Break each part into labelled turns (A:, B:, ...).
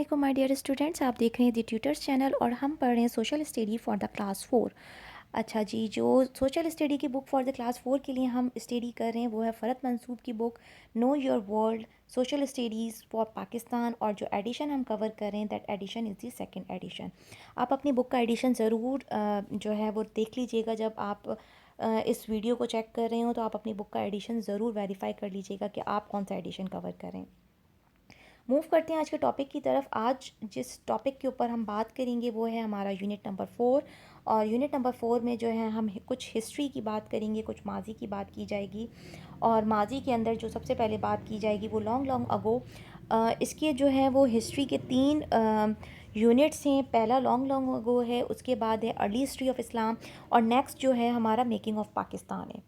A: वालेकुम my dear students, आप देख रहे हैं दी ट्यूटर्स चैनल और हम पढ़ रहे हैं social study for the class 4। अच्छा जी, जो सोशल स्टडी की बुक फॉर द क्लास 4 के लिए हम स्टडी कर रहे हैं वो है फ़रत मंसूब की book know your world social studies for Pakistan. और जो एडिशन हम कवर कर रहे हैं that edition is the second edition. आप अपनी बुक का एडिशन ज़रूर जो है वो देख लीजिएगा। जब आप इस वीडियो को चेक कर रहे हो तो आप अपनी बुक का एडिशन ज़रूर वेरीफाई कर लीजिएगा कि आप कौन सा एडिशन कवर करें। मूव करते हैं आज के टॉपिक की तरफ। आज जिस टॉपिक के ऊपर हम बात करेंगे वो है हमारा यूनिट नंबर 4। और यूनिट नंबर 4 में जो है हम कुछ हिस्ट्री की बात करेंगे, कुछ माजी की बात की जाएगी। और माजी के अंदर जो सबसे पहले बात की जाएगी वो लॉन्ग लॉन्ग अगो। इसके जो है वो हिस्ट्री के 3 यूनिट्स हैं। पहला लॉन्ग लॉन्ग अगो है, उसके बाद है अर्ली हिस्ट्री ऑफ इस्लाम और नेक्स्ट जो है हमारा मेकिंग ऑफ पाकिस्तान है।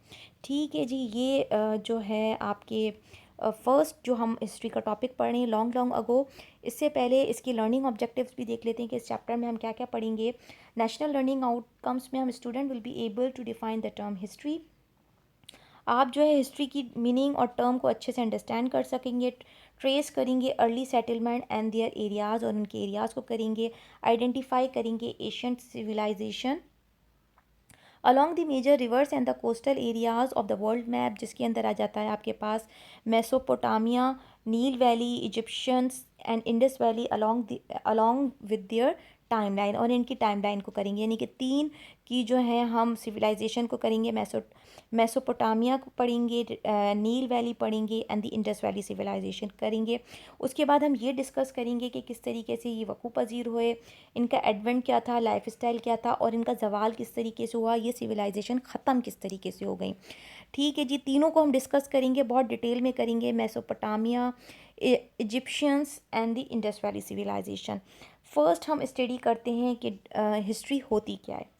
A: ठीक है जी, ये जो है आपके फ़र्स्ट जो हम हिस्ट्री का टॉपिक पढ़ रहे हैं लॉन्ग लॉन्ग अगो। इससे पहले इसकी लर्निंग ऑब्जेक्टिव्स भी देख लेते हैं कि इस चैप्टर में हम क्या क्या पढ़ेंगे। नेशनल लर्निंग आउटकम्स में हम student will be able to define the term history. आप जो है हिस्ट्री की मीनिंग और टर्म को अच्छे से अंडरस्टैंड कर सकेंगे। ट्रेस करेंगे early settlement and their areas और उनके एरियाज़ को करेंगे। आइडेंटिफाई करेंगे ancient civilization along the major rivers and the coastal areas of the world map, जिसके अंदर आ जाता है आपके पास Mesopotamia, Nile Valley, Egyptians and Indus Valley along with their timeline. और इनकी टाइमलाइन को करेंगे, यानी कि 3 की जो है हम सिविलाइजेशन को करेंगे। मेसोपोटामिया को पढ़ेंगे, नील वैली पढ़ेंगे and the Indus valley civilisation करेंगे। उसके बाद हम ये डिस्कस करेंगे कि किस तरीके से ये वकू पजीर हुए, इनका एडवेंट क्या था, लाइफ स्टाइल क्या था और इनका जवाल किस तरीके से हुआ, ये सिविलाइजेशन ख़त्म किस तरीके से हो गई। ठीक है जी, तीनों को हम डिस्कस करेंगे, बहुत डिटेल में करेंगे। Mesopotamia, Egyptians and the Indus valley civilisation. First हम स्टडी करते हैं कि हिस्ट्री होती क्या है।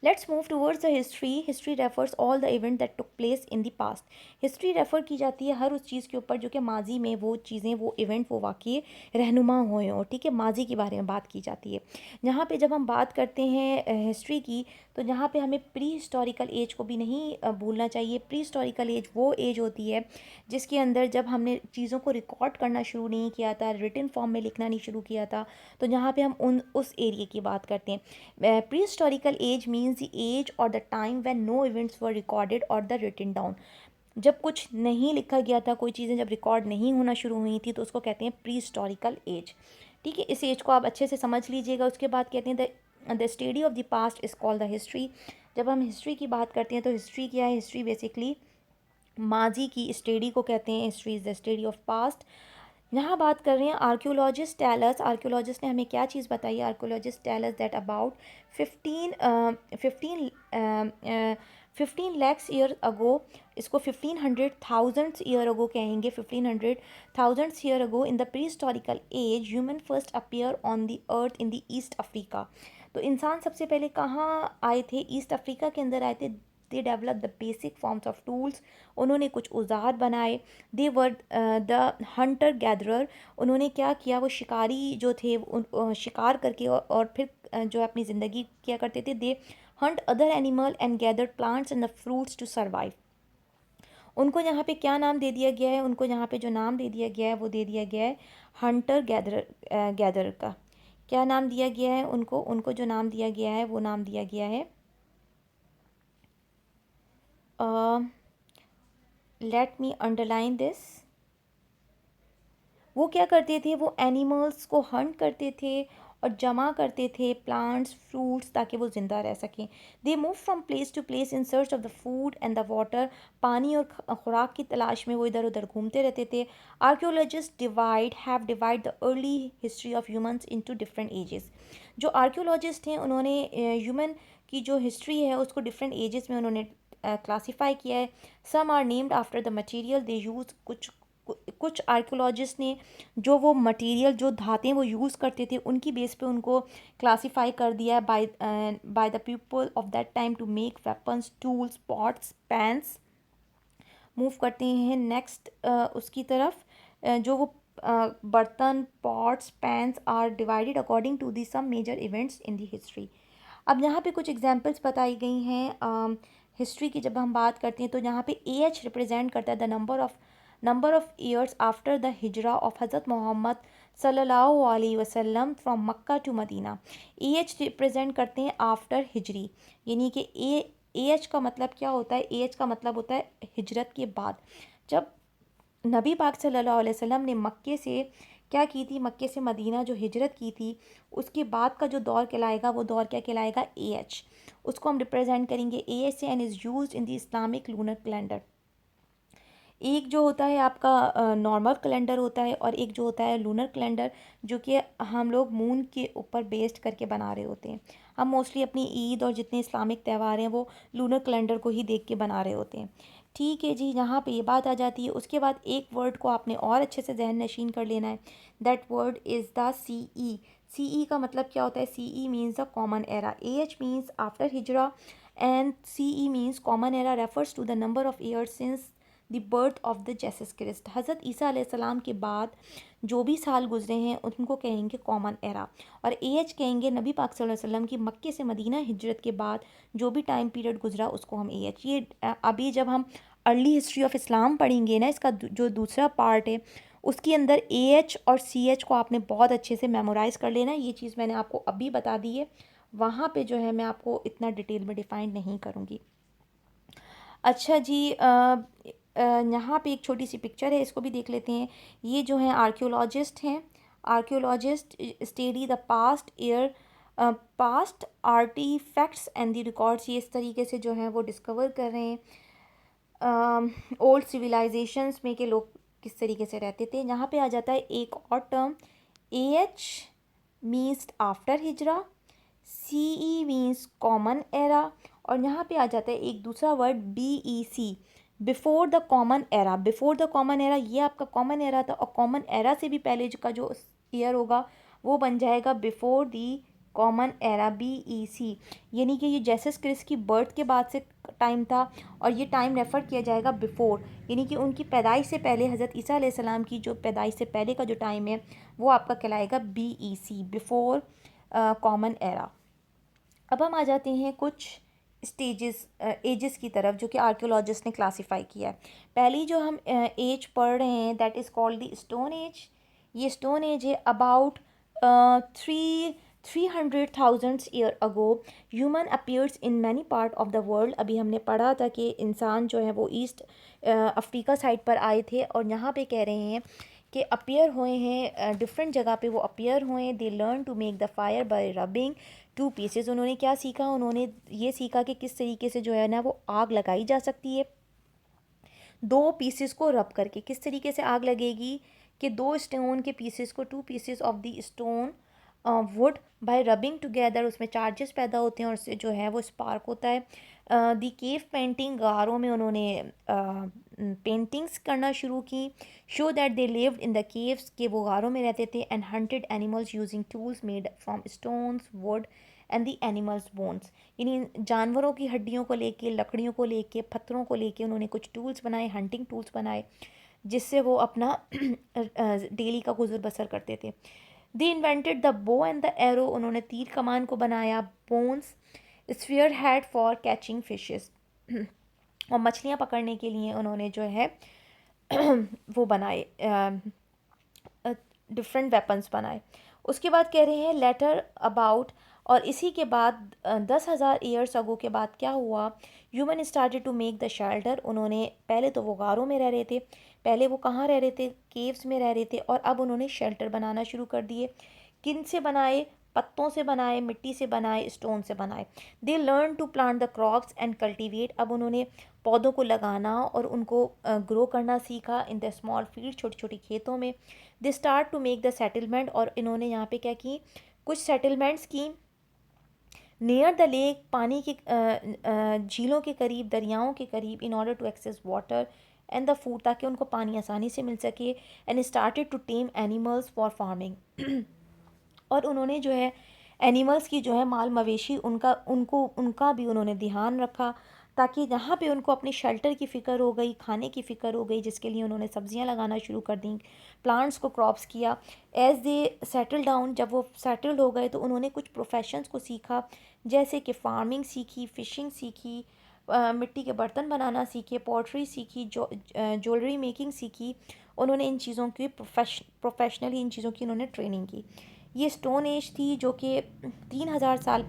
A: Let's move towards the history. History refers all the event that took place in the past. History refer की जाती है हर उस चीज़ के ऊपर जो कि माजी में वो चीज़ें, वो इवेंट, वो वाक़ये रहनुमा हुए हों। ठीक है, माजी के बारे में बात की जाती है। यहाँ पे जब हम बात करते हैं हिस्ट्री की, तो यहाँ पे हमें प्री हिस्टोरिकल एज को भी नहीं भूलना चाहिए। प्री हिस्टोरिकल एज वो एज होती है जिसके अंदर जब हमने चीज़ों को रिकॉर्ड करना शुरू नहीं किया था, रिटन फॉर्म में लिखना नहीं शुरू किया था, तो यहाँ पे हम उस एरिया की बात करते हैं। Pre historical age means the age और the time when no events were recorded और द रिटन डाउन। जब कुछ नहीं लिखा गया था, कोई चीज़ें जब रिकॉर्ड नहीं होना शुरू हुई थी, तो उसको कहते हैं प्री हिस्टोरिकल एज। ठीक है, इस एज को आप अच्छे से समझ लीजिएगा। उसके बाद कहते हैं the study of the past is called the history. जब हम हिस्ट्री की बात करते हैं तो हिस्ट्री क्या है? हिस्ट्री बेसिकली माजी की स्टडी को कहते हैं। History is the study of past. यहाँ बात कर रहे हैं आर्क्योलॉजिस्ट टेलस। आर्क्योलॉजिस्ट ने हमें क्या चीज़ बताई? Archaeologist tells that about 15 lakhs year ago, इसको 1500 थाउजेंड्स ईयर अगो कहेंगे। 1500 thousands year ago in the pre historical age human first appear on the earth in the east Africa. तो इंसान सबसे पहले कहाँ आए थे? ईस्ट अफ्रीका के अंदर आए थे। They develop the basic forms of tools, उन्होंने कुछ औजार बनाए। दे वर द हंटर गैदरर, उन्होंने क्या किया? वो शिकारी जो थे, शिकार करके और फिर जो अपनी ज़िंदगी किया करते थे। They hunt other animal and gather plants and the fruits to survive. उनको यहाँ पे क्या नाम दे दिया गया है? उनको यहाँ पे जो नाम दे दिया गया है वो दे दिया गया है हंटर गैदर का। क्या नाम दिया गया है उनको? उनको जो नाम दिया गया है वो नाम दिया गया है, लेट मी अंडरलाइन दिस। वो क्या करते थे? वो एनिमल्स को हंट करते थे और जमा करते थे प्लांट्स, फ्रूट्स, ताकि वो ज़िंदा रह सकें। They move from place to place in search of the food and the water. पानी और खुराक की तलाश में वो इधर उधर घूमते रहते थे। Archaeologist have divide the early history of humans into different ages. जो आर्क्योलॉजिस्ट हैं उन्होंने ह्यूमन की जो हिस्ट्री है उसको डिफरेंट एजेस में उन्होंने क्लासीफाई किया है। Some are named after the material they use. कुछ आर्कियोलॉजिस्ट ने जो वो मटेरियल, जो धातें वो यूज़ करते थे, उनकी बेस पे उनको क्लासिफाई कर दिया है by the people of that time to make weapons, tools, pots, pans. Move करते हैं नेक्स्ट उसकी तरफ। जो वो बर्तन, pots, pans are divided according to the some major events in the history. अब यहाँ पे कुछ एग्जांपल्स बताई गई हैं हिस्ट्री की। जब हम बात करते हैं तो यहाँ पे एज रिप्रेजेंट करता है the number of years after the Hijra of Hazrat Mohammad सल्लल्लाहु अलैहि वसल्लम from Mecca to Medina. Age represent करते हैं आफ्टर हिजरी, यानी कि एज का मतलब क्या होता है, एज का मतलब होता है हिजरत के बाद। जब नबी पाक सल्लल्लाहु अलैहि वसल्लम ने मक्के से क्या की थी, मक्के से मदीना जो हिजरत की थी, उसके बाद का जो दौर कहलाएगा वो दौर क्या कहलाएगा, एज। उसको हम रिप्रेजेंट करेंगे एज से, and is used in the Islamic lunar calendar. एक जो होता है आपका नॉर्मल कैलेंडर होता है, और एक जो होता है लूनर कैलेंडर, जो कि हम लोग मून के ऊपर बेस्ड करके बना रहे होते हैं। हम मोस्टली अपनी ईद और जितने इस्लामिक त्यौहार हैं वो लूनर कैलेंडर को ही देख के बना रहे होते हैं। ठीक है जी, यहाँ पे ये बात आ जाती है। उसके बाद एक वर्ड को आपने और अच्छे से जहन नशीन कर लेना है। That word is the C E. C E का मतलब क्या होता है, C E means the common era. A H means after Hijra, and C E means common era refers to the number of years since the birth of the Jesus Christ. Hazrat Isa अलैहिस्सलाम के बाद जो भी साल गुजरे हैं उनको कहेंगे कॉमन एरा। और एज कहेंगे नबी पाक सल्लल्लाहु अलैहि वसल्लम की मक्के से मदीना हिजरत के बाद जो भी टाइम पीरियड गुजरा उसको हम एज। ये अभी जब हम अर्ली हिस्ट्री ऑफ इस्लाम पढ़ेंगे ना, इसका जो दूसरा पार्ट है उसके अंदर ए एच और सी एच को आपने बहुत अच्छे से मेमोराइज़ कर लेना है। ये चीज़ मैंने आपको अभी बता दी है, वहाँ पे जो है मैं आपको इतना डिटेल में डिफ़ाइन नहीं करूँगी। अच्छा जी, यहाँ पे एक छोटी सी पिक्चर है, इसको भी देख लेते हैं। ये जो हैं आर्कियोलॉजिस्ट हैं, archaeologist study the past year, past artifacts and the records. ये इस तरीके से जो हैं वो डिस्कवर कर रहे हैं ओल्ड सिविलाइजेशंस में के लोग किस तरीके से रहते थे। यहाँ पे आ जाता है एक और term, A H means after Hijra, C E means common era, और यहाँ पे आ जाता है एक दूसरा word B E C, before the common era. Before the common era ये आपका कॉमन एरा था, और कॉमन एरा से भी पहले का जो ईयर होगा वो बन जाएगा before the common era, B E C. यानी कि ये जेसस क्रिस्ट की बर्थ के बाद से टाइम था, और ये टाइम रेफ़र किया जाएगा बिफोर, यानी कि उनकी पैदाइश से पहले, हज़रत ईसा अलैहिस्सलाम की जो पैदाइश से पहले का जो टाइम है वो आपका कहलाएगा B E C, before common era. अब हम आ जाते हैं कुछ स्टेजेस एजेस की तरफ जो कि आर्कियोलॉजिस्ट ने क्लासिफाई किया है। पहली जो हम एज पढ़ रहे हैं that is called the stone as. ये स्टोन एज है about 300,000 year ago human appears in many part of the world. अभी हमने पढ़ा था कि इंसान जो है वो ईस्ट अफ्रीका साइड पर आए थे, और यहाँ पे कह रहे हैं कि अपीयर हुए हैं डिफरेंट जगह पे वो अपीयर हुए हैं। They learn to make the fire by rubbing two pieces. उन्होंने क्या सीखा, उन्होंने ये सीखा कि किस तरीके से जो है ना वो आग लगाई जा सकती है दो पीसेस को रब करके। किस तरीके से आग लगेगी कि दो स्टोन के पीसेस को, two pieces of the stone would buy rubbing together, उसमें चार्जेस पैदा होते हैं और उससे जो है वो स्पार्क होता है। दी केव पेंटिंग, गारों में उन्होंने पेंटिंग्स करना शुरू की। Show that they lived in the caves, के वो गारों में रहते थे। And hunted animals using tools made from stones wood and the animals bones. यानी जानवरों की हड्डियों को लेके, लकड़ियों को लेके, पत्थरों को लेके उन्होंने कुछ टूल्स बनाए, हंटिंग टूल्स बनाए, जिससे वो अपना डेली का गुजर बसर करते थे। They invented the bow and the arrow, उन्होंने तीर कमान को बनाया। Bones, spear had for catching fishes, और मछलियाँ पकड़ने के लिए उन्होंने जो है वो बनाए, डिफरेंट वेपन्स बनाए। उसके बाद कह रहे हैं लेटर अबाउट, और इसी के बाद 10,000 ईयर्स अगो के बाद क्या हुआ, human started to make the shelter. उन्होंने पहले तो वो गारों में रह रहे थे, पहले वो कहाँ रह रहे थे, केव्स में रह रहे थे, और अब उन्होंने शेल्टर बनाना शुरू कर दिए। किन से बनाए, पत्तों से बनाए, मिट्टी से बनाए, स्टोन से बनाए। They learn to plant the crops and cultivate, अब उन्होंने पौधों को लगाना और उनको ग्रो करना सीखा इन द स्मॉल फील्ड, छोटी छोटी खेतों में। They start to make the settlement, और इन्होंने यहाँ पे क्या की, कुछ सेटलमेंट्स की नियर द लेक, पानी के झीलों के करीब, दरियाओं के करीब, in order to access water and the food, ताकि उनको पानी आसानी से मिल सके। And started to tame animals for farming, और उन्होंने जो है एनिमल्स की जो है माल मवेशी उनका भी उन्होंने ध्यान रखा, ताकि जहाँ पे उनको अपनी शेल्टर की फ़िक्र हो गई, खाने की फ़िक्र हो गई, जिसके लिए उन्होंने सब्जियाँ लगाना शुरू कर दी, प्लांट्स को क्रॉप्स किया। एज़ दे सेटल डाउन, जब वो सेटल्ड हो गए तो उन्होंने कुछ प्रोफेशंस को सीखा, जैसे कि फार्मिंग सीखी, फ़िशिंग सीखी, मिट्टी के बर्तन बनाना सीखे, पॉटरी सीखी, ज्वेलरी मेकिंग सीखी। उन्होंने इन चीज़ों की प्रोफेशनली इन चीज़ों की उन्होंने ट्रेनिंग की। ये स्टोन एज थी जो कि 3,000 साल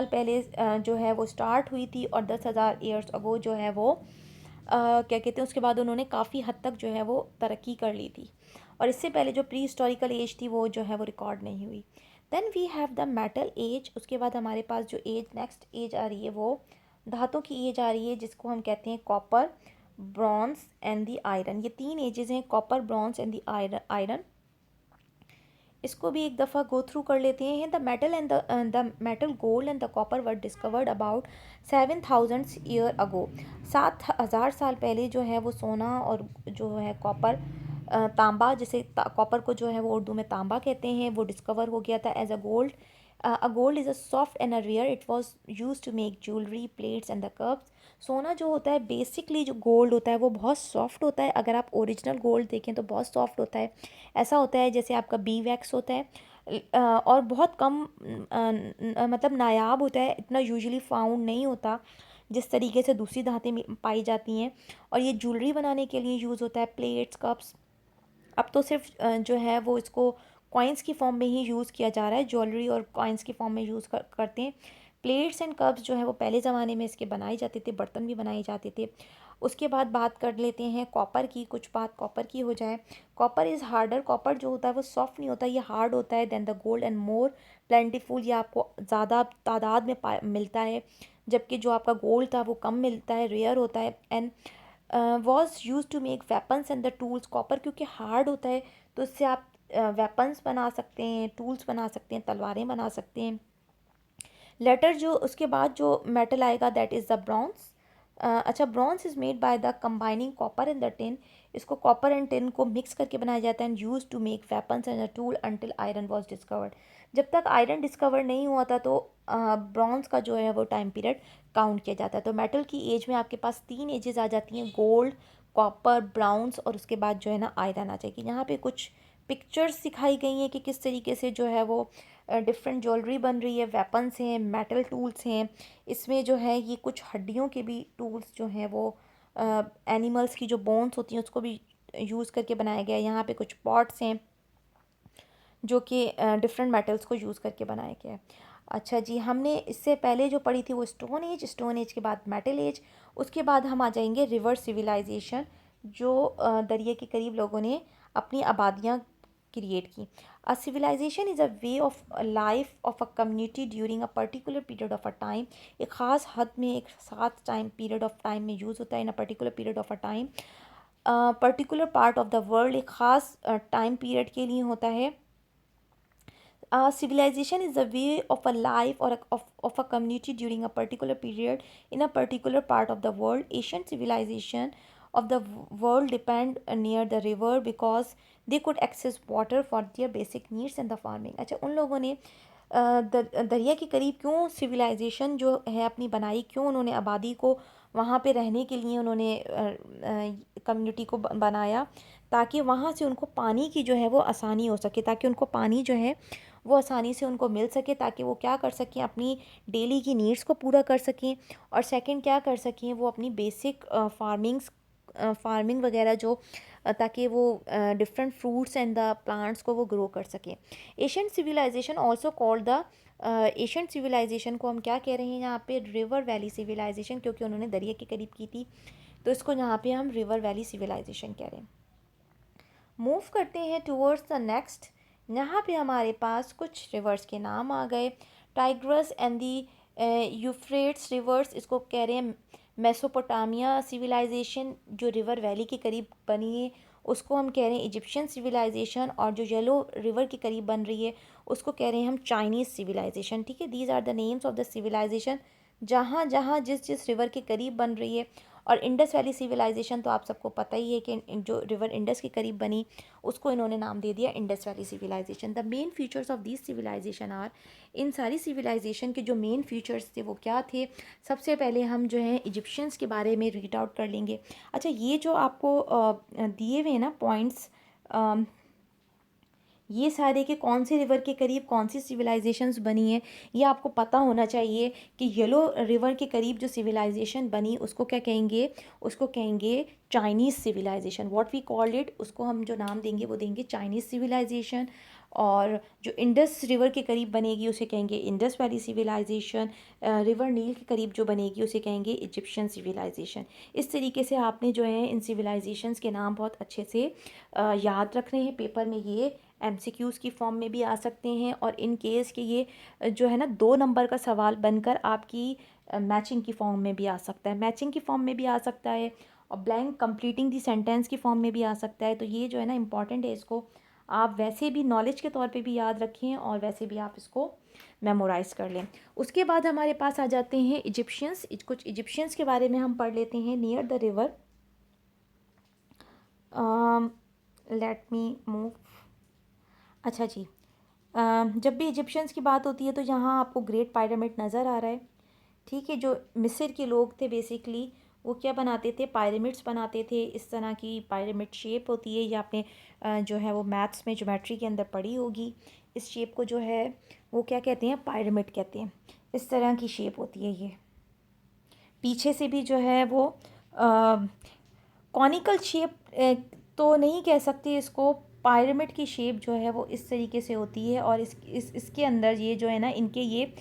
A: पहले जो है वो स्टार्ट हुई थी, और 10,000 ईयर्स अगो जो है वो क्या कहते हैं, उसके बाद उन्होंने काफ़ी हद तक जो है वो तरक्की कर ली थी, और इससे पहले जो प्री हिस्टोरिकल एज थी वो जो है वो रिकॉर्ड नहीं हुई। Then we have the metal age. उसके बाद हमारे पास जो एज नेक्स्ट एज आ रही है वो धातु की एज आ रही है, जिसको हम कहते हैं copper, bronze and the iron. ये 3 एजेस हैं, copper, bronze and the iron. इसको भी एक दफ़ा गो थ्रू कर लेते हैं। The metal gold and the copper were discovered about 7,000 year ago. 7,000 साल पहले जो है वो सोना और जो है कॉपर, तांबा, जिसे कॉपर को जो है वो उर्दू में तांबा कहते हैं, वो डिस्कवर हो गया था as a gold. A gold is a soft and a rare, it was use to make jewellery, plates and the cups. सोना जो होता है, बेसिकली जो गोल्ड होता है वो बहुत सॉफ्ट होता है। अगर आप ओरिजिनल गोल्ड देखें तो बहुत सॉफ्ट होता है, ऐसा होता है जैसे आपका बी वैक्स होता है। और बहुत कम मतलब नायाब होता है, इतना यूजुअली फाउंड नहीं होता जिस तरीके से दूसरी धातें पाई जाती हैं। और ये ज्वेलरी बनाने के लिए यूज़ होता है, प्लेट्स, कप्स। अब तो सिर्फ जो है वो इसको कॉइन्स की फॉर्म में ही यूज़ किया जा रहा है, ज्वेलरी और कॉइन्स की फॉर्म में करते हैं। प्लेट्स एंड कप्स जो है वो पहले ज़माने में इसके बनाए जाते थे, बर्तन भी बनाए जाते थे। उसके बाद बात कर लेते हैं कॉपर की, कुछ बात कॉपर की हो जाए। Copper is harder. कॉपर जो होता है वो सॉफ्ट नहीं होता, ये हार्ड होता है than the gold and more plentiful. ये आपको ज़्यादा तादाद में मिलता है, जबकि जो आपका गोल्ड था वो कम मिलता है, रेयर होता है। And was use to make weapons and the tools. Copper क्योंकि हार्ड होता है तो इससे आप वेपन्स बना सकते हैं, टूल्स बना सकते हैं, तलवारें बना सकते हैं। लेटर जो उसके बाद जो मेटल आएगा दैट इज़ द ब्रॉन्ज। अच्छा, bronze is made by the combining copper and the tin. इसको कॉपर एंड टिन को मिक्स करके बनाया जाता है, and use to make weapons and a tool until iron was discovered. जब तक आयरन डिस्कवर नहीं हुआ था तो ब्रॉन्ज का जो है वो टाइम पीरियड काउंट किया जाता है। तो मेटल की एज में आपके पास 3 एजेस आ जाती हैं, गोल्ड, कॉपर, ब्राउन्स, और उसके बाद जो है ना आयरन आ जाएगी। यहाँ पे कुछ पिक्चर्स दिखाई गई हैं कि किस तरीके से जो है वो डिफरेंट ज्वेलरी बन रही है, वेपन्स हैं, मेटल टूल्स हैं। इसमें जो है ये कुछ हड्डियों के भी टूल्स जो हैं वो एनिमल्स की जो बोन्स होती हैं उसको भी यूज़ करके बनाया गया है। यहाँ पे कुछ पॉट्स हैं जो कि डिफरेंट मेटल्स को यूज़ करके बनाया गया है। अच्छा जी, हमने इससे पहले जो पढ़ी थी वो स्टोन एज, स्टोन एज के बाद मेटल एज, उसके बाद हम आ जाएंगे रिवर सिविलाइजेशन, जो दरिया के करीब लोगों ने अपनी आबादियाँ क्रिएट की। A civilization is a way of life of a community during a particular period of a time. एक ख़ास हद में, एक साथ टाइम पीरियड ऑफ टाइम में यूज़ होता है, in a particular period of a time, particular part of the world, एक ख़ास टाइम पीरियड के लिए होता है। Civilization is the way of a life or of a community during a particular period in a particular part of the world. Ancient civilization of the world depend near the river because they could access water for their basic needs and the farming. अच्छा, उन लोगों ने दरिया के करीब क्यों civilisation जो है अपनी बनाई, क्यों उन्होंने आबादी को वहाँ पे रहने के लिए उन्होंने कम्युनिटी को बनाया, ताकि वहाँ से उनको पानी की जो है वो आसानी हो सके, ताकि उनको पानी जो है वो आसानी से उनको मिल सके, ताकि वो क्या कर सकें, अपनी डेली की नीड्स को पूरा कर सकें। और सेकंड क्या कर सकें, वो अपनी बेसिक फार्मिंग वगैरह जो ताकि वो different fruits and the plants को वो ग्रो कर सकें। Asian civilisation also called the Asian civilisation को हम क्या कह रहे हैं यहाँ पे, रिवर वैली सिविलाइजेशन, क्योंकि उन्होंने दरिया के करीब की थी, तो इसको यहाँ पे हम रिवर वैली सिविलाइजेशन कह रहे हैं। मूव करते हैं टूवर्ड्स द नेक्स्ट। यहाँ पे हमारे पास कुछ रिवर्स के नाम आ गए। Tigris and the Euphrates reverse, इसको कह रहे हैं मेसोपोटामिया सिविलाइजेशन, जो रिवर वैली के करीब बनी है उसको हम कह रहे हैं इजिप्शियन सिविलाइजेशन, और जो येलो रिवर के करीब बन रही है उसको कह रहे हैं हम चाइनीज़ सिविलाइजेशन। ठीक है, these are the names of the civilisation जहाँ जहाँ जिस जिस रिवर के करीब बन रही है। और इंडस वैली सिविलाइजेशन तो आप सबको पता ही है कि जो रिवर इंडस के करीब बनी उसको इन्होंने नाम दे दिया Indus valley civilization. The main features of this civilization are, इन सारी सिविलाइजेशन के जो मेन फीचर्स थे वो क्या थे। सबसे पहले हम जो है इजिप्शियंस के बारे में रीड आउट कर लेंगे। अच्छा, ये जो आपको दिए हुए हैं ना पॉइंट्स, ये सारे के कौन से रिवर के करीब कौन सी सिविलाइजेशंस बनी है, ये आपको पता होना चाहिए कि येलो रिवर के करीब जो सिविलाइजेशन बनी उसको क्या कहेंगे, उसको कहेंगे Chinese civilisation, what we called it, उसको हम जो नाम देंगे वो देंगे चाइनीज़ सिविलाइजेशन। और जो इंडस रिवर के करीब बनेगी उसे कहेंगे इंडस वैली सिविलाइजेशन। रिवर नील के करीब जो बनेगी उसे कहेंगे इजिप्शियन सिविलाइजेशन। इस तरीके से आपने जो है इन सिविलाइजेशंस के नाम बहुत अच्छे से याद रखने हैं। पेपर में ये एमसीक्यूज़ की फॉर्म में भी आ सकते हैं, और इन केस कि ये जो है ना 2 नंबर का सवाल बनकर आपकी मैचिंग की फॉर्म में भी आ सकता है, मैचिंग की फॉर्म में भी आ सकता है, और ब्लैंक कंप्लीटिंग दी सेंटेंस की फॉर्म में भी आ सकता है। तो ये जो है ना इम्पॉर्टेंट है, इसको आप वैसे भी नॉलेज के तौर पे भी याद रखें और वैसे भी आप इसको मेमोराइज़ कर लें। उसके बाद हमारे पास आ जाते हैं इजिप्शियंस। कुछ इजिप्शियंस के बारे में हम पढ़ लेते हैं। Near the river, let me move. अच्छा जी, जब भी इजिप्शियंस की बात होती है तो यहाँ आपको ग्रेट पिरामिड नज़र आ रहा है। ठीक है, जो मिस्र के लोग थे बेसिकली वो क्या बनाते थे, पिरामिड्स बनाते थे। इस तरह की पिरामिड शेप होती है, ये आपने जो है वो मैथ्स में ज्योमेट्री के अंदर पढ़ी होगी। इस शेप को जो है वो क्या कहते हैं, पिरामिड कहते हैं। इस तरह की शेप होती है ये। पीछे से भी जो है वो कॉनिकल शेप तो नहीं कह सकते इसको, पिरामिड की शेप जो है वो इस तरीके से होती है। और इसके अंदर ये जो है ना, इनके ये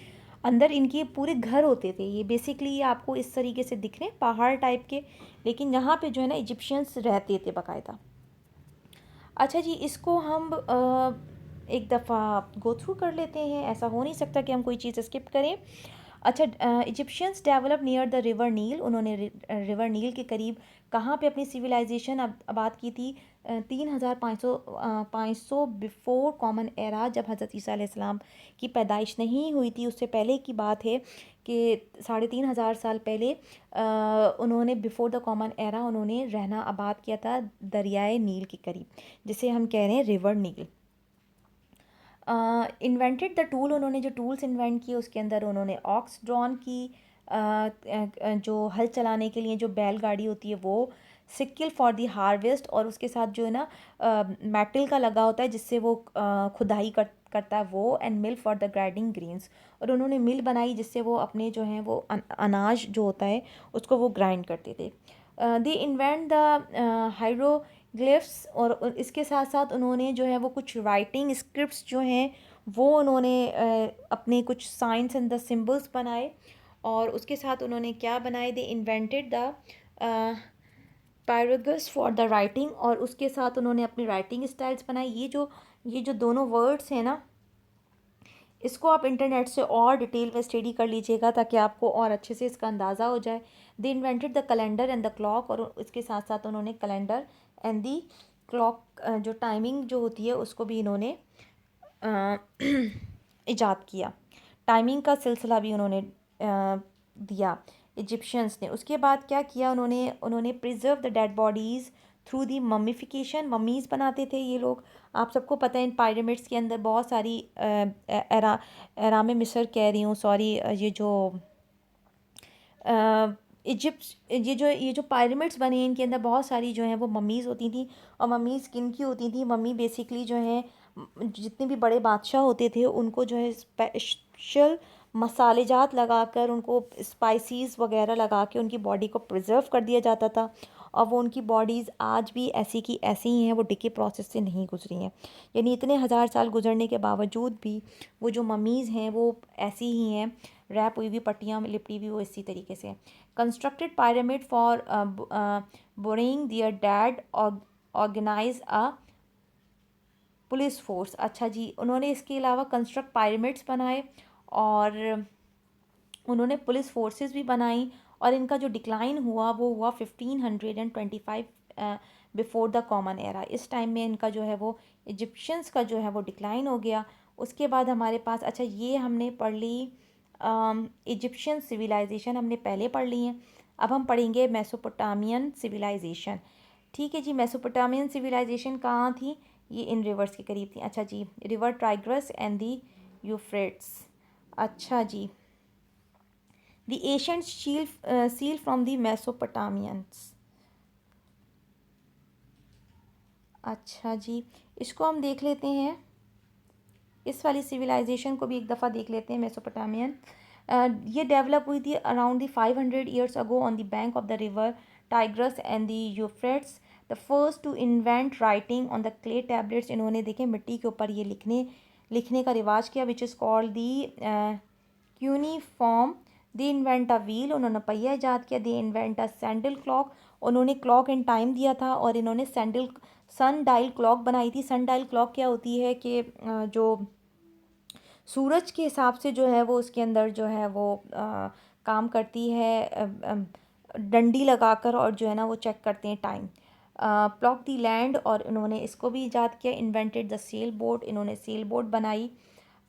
A: अंदर इनके पूरे घर होते थे। ये बेसिकली ये आपको इस तरीके से दिख रहे हैं, पहाड़ टाइप के, लेकिन यहाँ पे जो है ना इजिप्शियंस रहते थे बाकायदा। अच्छा जी, इसको हम एक दफ़ा गो थ्रू कर लेते हैं, ऐसा हो नहीं सकता कि हम कोई चीज़ स्किप करें। अच्छा, Egyptians develop near the river Nile, उन्होंने रिवर नील के करीब कहाँ पे अपनी सिविलाइजेशन आबाद की थी, 3500 बिफोर कॉमन एरा, जब हज़रत ईसा अलैहिस्सलाम की पैदाइश नहीं हुई थी, उससे पहले की बात है कि 3500 साल पहले उन्होंने बिफोर द कॉमन एरा उन्होंने रहना आबाद किया था दरियाए नील के करीब, जिसे हम कह रहे हैं river Nile. Invented the tool, उन्होंने जो टूल्स इन्वेंट किए उसके अंदर उन्होंने ऑक्स ड्रॉन की, जो हल चलाने के लिए जो बैलगाड़ी होती है वो, सिक्किल फॉर दी हार्वेस्ट, और उसके साथ जो है ना मेटल का लगा होता है जिससे वो खुदाई करता है वो, and mill for the grinding grains, और उन्होंने मिल बनाई जिससे वो अपने जो हैं वो अनाज जो होता है उसको वो ग्राइंड करते थे। दे इन्वेंट द हाइड्रोग्लिफ्स, और इसके साथ साथ उन्होंने जो है वो कुछ राइटिंग स्क्रिप्ट्स जो हैं वो उन्होंने अपने कुछ साइंस एंड द सिम्बल्स बनाए। और उसके साथ उन्होंने क्या बनाए, they invented the papyrus for the writing, और उसके साथ उन्होंने अपनी राइटिंग स्टाइल्स बनाई। ये जो दोनों वर्ड्स हैं ना, इसको आप इंटरनेट से और डिटेल में स्टडी कर लीजिएगा ताकि आपको और अच्छे से इसका अंदाज़ा हो जाए। They invented the calendar and the clock, और इसके साथ साथ उन्होंने कैलेंडर एंड दी क्लॉक, जो टाइमिंग जो होती है उसको भी इन्होंने इजाद किया। टाइमिंग का सिलसिला भी उन्होंने दिया इजिप्शियंस ने। उसके बाद क्या किया उन्होंने preserve the dead bodies through the mummification, mummies बनाते थे ये लोग। आप सबको पता है इन पिरामिड्स के अंदर बहुत सारी एराम मिस्र कह रही हूँ, सॉरी, ये जो इजिप्ट ये जो पिरामिड्स बने हैं इनके अंदर बहुत सारी जो हैं वो मम्मीज़ होती थी। और मम्मीज़ किन की होती थी, मम्मी बेसिकली जो हैं जितने भी बड़े बादशाह होते थे उनको जो है स्पेशल मसालेजात लगाकर, उनको स्पाइसीज़ वगैरह लगा के उनकी बॉडी को प्रिजर्व कर दिया जाता था। और वो उनकी बॉडीज़ आज भी ऐसी की ऐसी ही हैं, वो डिके प्रोसेस से नहीं गुजरी हैं। यानी इतने हज़ार साल गुजरने के बावजूद भी वो जो मम्मीज़ हैं वो ऐसी ही हैं, रैप हुई हुई, पट्टियाँ लिपटी हुई, वो इसी तरीके से। Constructed pyramid for burying their dead, organise a police force. अच्छा जी, उन्होंने इसके अलावा कंस्ट्रक्ट पिरामिड्स बनाए और उन्होंने पुलिस फोर्सेस भी बनाई। और इनका जो डिक्लाइन हुआ वो हुआ 1525 बिफोर द कॉमन एरा। इस टाइम में इनका जो है वो इजिप्शियंस का जो है वो डिक्लाइन हो गया। उसके बाद हमारे पास, अच्छा ये हमने पढ़ ली इजिप्शियन सिविलाइजेशन हमने पहले पढ़ ली हैं। अब हम पढ़ेंगे मेसोपोटामियन सिविलाइजेशन। ठीक है जी, मेसोपोटामियन सिविलाइजेशन कहाँ थी, ये इन रिवर्स के करीब थी। अच्छा जी, river Tigris and the Euphrates. अच्छा जी, the ancient seal from the Mesopotamians. अच्छा जी, इसको हम देख लेते हैं, इस वाली सिविलाइजेशन को भी एक दफ़ा देख लेते हैं, मेसोपोटामियन। ये डेवलप हुई थी around the 500 years ago on the bank of the river Tigris and the Euphrates. The first to invent writing on the clay tablets, इन्होंने देखें मिट्टी के ऊपर ये लिखने का रिवाज किया, which is called the cuneiform. They invent a wheel, उन्होंने पहिया ईजाद किया। They invent a sundial clock, उन्होंने क्लॉक एंड टाइम दिया था। और इन्होंने सन डायल क्लॉक बनाई थी। सन डायल क्लॉक क्या होती है कि जो सूरज के हिसाब से जो है वो उसके अंदर जो है वो काम करती है, डंडी लगाकर, और जो है ना वो चेक करते हैं टाइम। प्लॉक दी लैंड, और इन्होंने इसको भी ईजाद किया। इन्वेंटेड द सेल बोट, इन्होंने सेल बोट बनाई,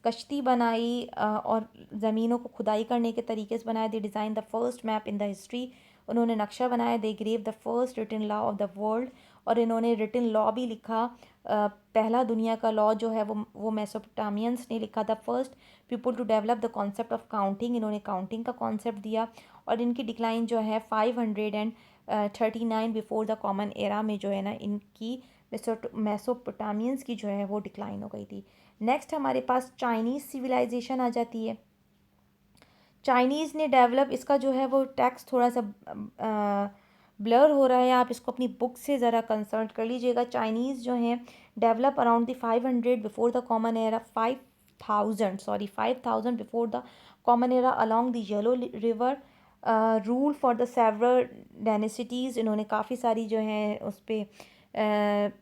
A: कश्ती बनाई, और ज़मीनों को खुदाई करने के तरीके से बनाया। They design the first map in the history, उन्होंने नक्शा बनाया। They grave the first written law of the world, और इन्होंने रिटन लॉ भी लिखा। पहला दुनिया का लॉ जो है वो मेसोपोटामियंस ने लिखा था। First people to develop the concept of counting, इन्होंने काउंटिंग का कॉन्सेप्ट दिया। और इनकी डिक्लाइन जो है 539 बिफोर द कॉमन एरा में जो है ना इनकी मेसोपोटामियंस की जो है वो डिक्लाइन हो गई थी। नेक्स्ट हमारे पास चाइनीज़ सिविलाइजेशन आ जाती है। चाइनीज़ ने डेवलप, इसका जो है वो टेक्स्ट थोड़ा सा ब्लर हो रहा है, आप इसको अपनी बुक से ज़रा कंसल्ट कर लीजिएगा। चाइनीज़ जो हैं develop around the 500 before the common era, 5000 before the common era along the Yellow River. Rule for the several dynasties, इन्होंने काफ़ी सारी जो हैं उस पर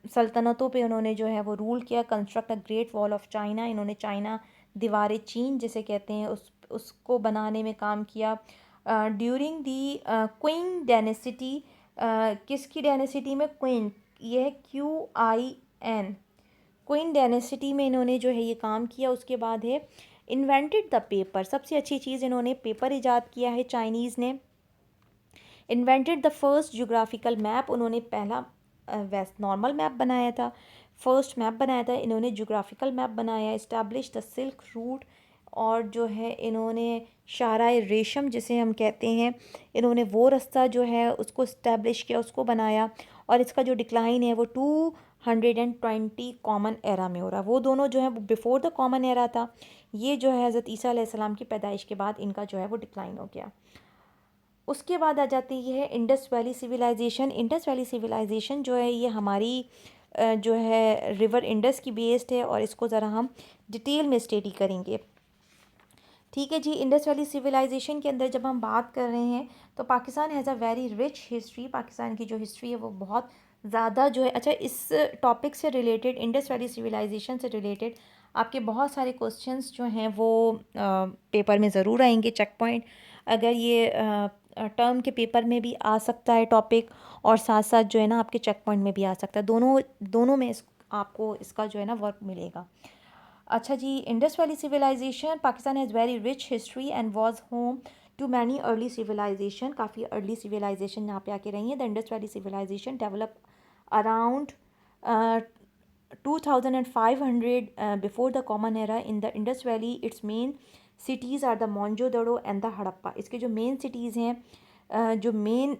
A: सल्तनतों पे उन्होंने जो है वो रूल किया। Construct a great wall of China, इन्होंने चाइना दीवार चीन जिसे कहते हैं उसको बनाने में काम किया। ड्यूरिंग दी क्विंग डायनेसिटी, किसकी डायनेसिटी में? क्विन, ये है QIN, क्विन डायनेसिटी में इन्होंने जो है ये काम किया। उसके बाद है इन्वेंटेड द पेपर, सबसे अच्छी चीज़ इन्होंने पेपर ईजाद किया है चाइनीज़ ने। Invented the first geographical map, उन्होंने पहला वेस्ट नॉर्मल मैप बनाया था, फर्स्ट मैप बनाया था, इन्होंने जोग्राफिकल मैप बनाया। इस्टेब्लिश द सिल्क रूट, और जो है इन्होंने शाराए रेशम जिसे हम कहते हैं, इन्होंने वो रास्ता जो है उसको इस्टेब्लिश किया, उसको बनाया। और इसका जो डिक्लाइन है वो 220 कॉमन एरा में हो रहा है। वो दोनों जो है वो बिफोर द कॉमन एरा था, ये जो है हज़रत ईसा अलैहिस्सलाम की पैदाइश के बाद इनका जो है वो डिक्लाइन हो गया। उसके बाद आ जाती है Indus valley civilisation. Indus valley civilisation जो है ये हमारी जो है रिवर इंडस की बेस्ड है, और इसको ज़रा हम डिटेल में स्टडी करेंगे। ठीक है जी। इंडस वैली सिविलाइजेशन के अंदर जब हम बात कर रहे हैं तो Pakistan has a very rich history, Pakistan की जो हिस्ट्री है वो बहुत ज़्यादा जो है, अच्छा इस टॉपिक से रिलेटेड, इंडस वैली सिविलाइजेशन से रिलेटेड आपके बहुत सारे क्वेश्चंस जो हैं वो पेपर में ज़रूर आएंगे। चेक पॉइंट अगर ये टर्म के पेपर में भी आ सकता है टॉपिक, और साथ साथ जो है ना आपके चेक पॉइंट में भी आ सकता है, दोनों में आपको इसका जो है ना वर्क मिलेगा। अच्छा जी। Indus valley civilization, Pakistan has very rich history and was home to many early civilization, काफ़ी अर्ली सिविलाइजेशन यहाँ पे आके रही हैं। The Indus valley civilization develop around 2500 before the common era. In the Indus Valley its main cities are the Mohenjodaro and the Harappa, इसके जो main cities हैं, जो मेन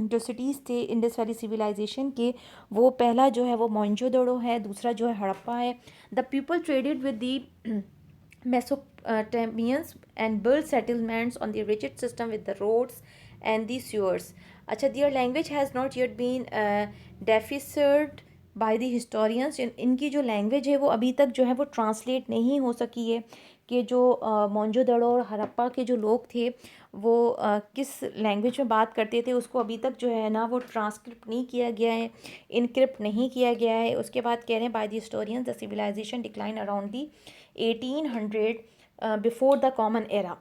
A: जो सिटीज़ थे इंडस वैली सिविलाइजेशन के, वो पहला जो है वो मोनजोदड़ो है, दूसरा जो है हड़प्पा है। The people traded with the Mesopotamians and built settlements on the rigid system with the roads and the sewers. अच्छा, their language has not yet been deciphered by the historians. इनकी जो लैंग्वेज है वो अभी तक जो है वो ट्रांसलेट नहीं हो सकी है कि जो मोनजोदड़ो और हड़प्पा के जो लोग थे वो किस लैंग्वेज में बात करते थे, उसको अभी तक जो है ना वो ट्रांसक्रिप्ट नहीं किया गया है, इनक्रिप्ट नहीं किया गया है। उसके बाद कह रहे हैं by the historians the civilisation decline around the 1800 before the common era.